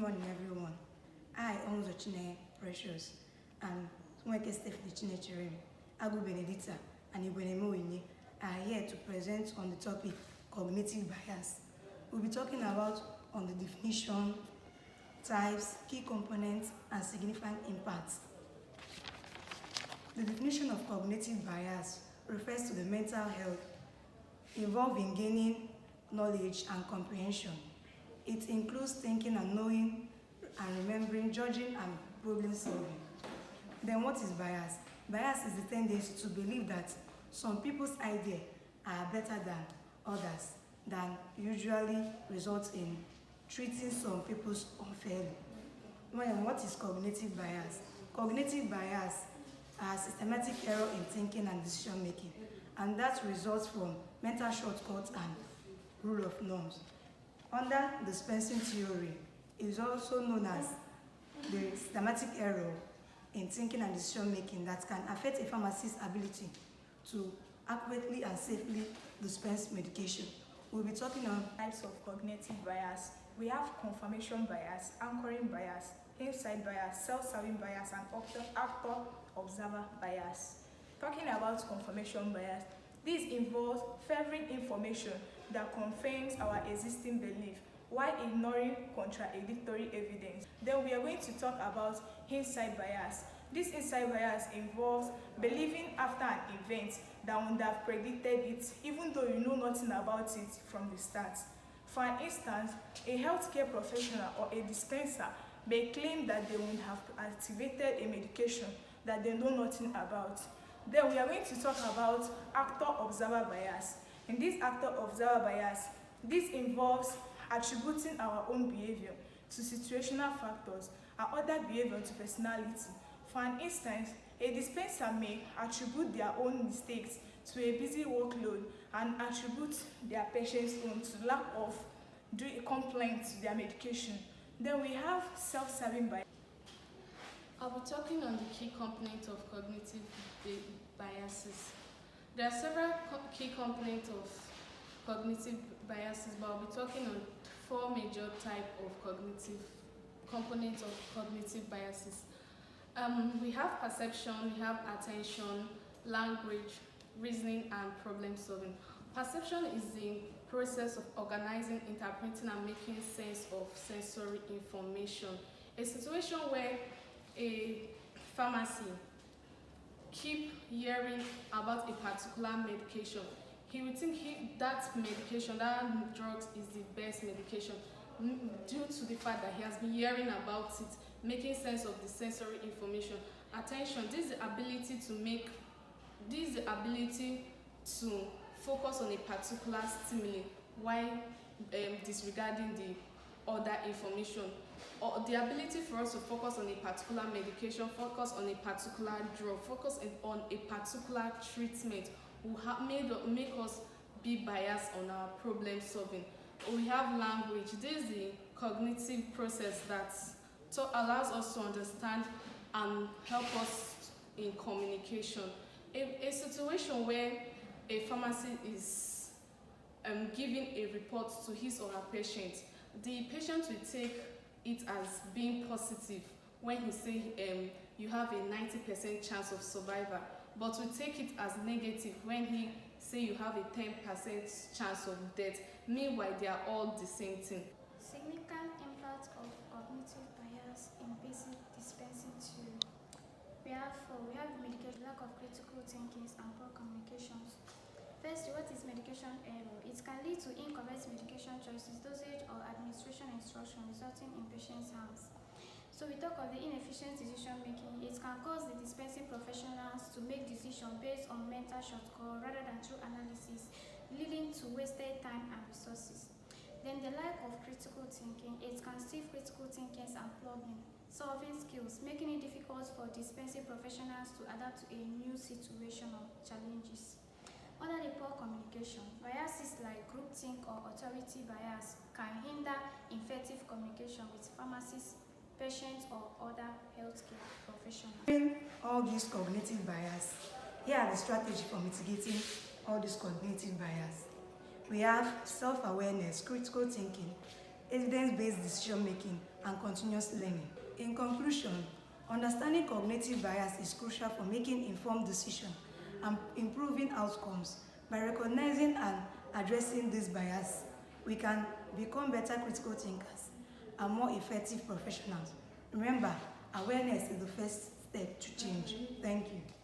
morning, everyone. I, Onzo Chine Precious, and Nweke Stephanie Chinechere, Agu Benedita, and Igwenemo Inye are here to present on the topic cognitive bias. We'll be talking about on the definition, types, key components, and significant impacts. The definition of cognitive bias refers to the mental health involved in gaining knowledge and comprehension. It includes thinking and knowing and remembering, judging and problem solving. Then what is bias? Bias is the tendency to believe that some people's ideas are better than others, that usually results in treating some people unfairly. What is cognitive bias? Cognitive bias are systematic error in thinking and decision making, and that results from mental shortcuts and rule of norms. Under the Spencer theory, it is also known as the systematic error in thinking and decision making that can affect a pharmacist's ability to accurately and safely dispense medication. We'll be talking on types of cognitive bias. We have confirmation bias, anchoring bias, insight bias, self-serving bias, and actor-observer bias. Talking about confirmation bias, this involves favoring information that confirms our existing belief while ignoring contradictory evidence. Then we are going to talk about insight bias. This insight bias involves believing after an event that would have predicted it even though you know nothing about it from the start. For instance, a healthcare professional or a dispenser may claim that they would have activated a medication that they know nothing about. Then we are going to talk about actor-observer bias. In this actor-observer bias, this involves attributing our own behavior to situational factors and other behavior to personality. For instance, a dispenser may attribute their own mistakes to a busy workload and attribute their patient's own to lack of doing a complaint to their medication. Then we have self-serving bias. I'll be talking on the key components of cognitive biases. There are several key components of cognitive biases, but I'll be talking on 4 major types of components of cognitive biases. We have perception, we have attention, language, reasoning, and problem solving. Perception is the process of organizing, interpreting, and making sense of sensory information. A situation where a pharmacy keep hearing about a particular medication, he will think that medication, that drug is the best medication due to the fact that he has been hearing about it, making sense of the sensory information. Attention, this is the ability to focus on a particular stimuli while disregarding the other information, or the ability for us to focus on a particular medication, focus on a particular drug, focus on a particular treatment will make us be biased on our problem solving. We have language. This is the cognitive process that allows us to understand and help us in communication. A situation where a pharmacist is giving a report to his or her patient, the patient will take it as being positive when he say you have a 90% chance of survival, but we take it as negative when he say you have a 10% chance of death. Meanwhile, they are all the same thing. Significant impact of cognitive bias in basic dispensing to we have medication, lack of critical thinking and poor communications. First, what is medication error? It can lead to incorrect medication choices, dosage, or administration instruction resulting in patient's harms. So we talk of the inefficient decision making. It can cause the dispensing professionals to make decisions based on mental shortcut rather than true analysis, leading to wasted time and resources. Then the lack of critical thinking. It can steal critical thinking and problem solving skills, making it difficult for dispensing professionals to adapt to a new situation or challenges. Under the poor communication, biases like groupthink or authority bias can hinder effective communication with pharmacists, patients, or other healthcare professionals. All these cognitive bias, here are the strategies for mitigating all these cognitive bias. We have self-awareness, critical thinking, evidence-based decision making, and continuous learning. In conclusion, understanding cognitive bias is crucial for making informed decisions and improving outcomes. By recognizing and addressing this bias, we can become better critical thinkers and more effective professionals. Remember, awareness is the first step to change. Thank you.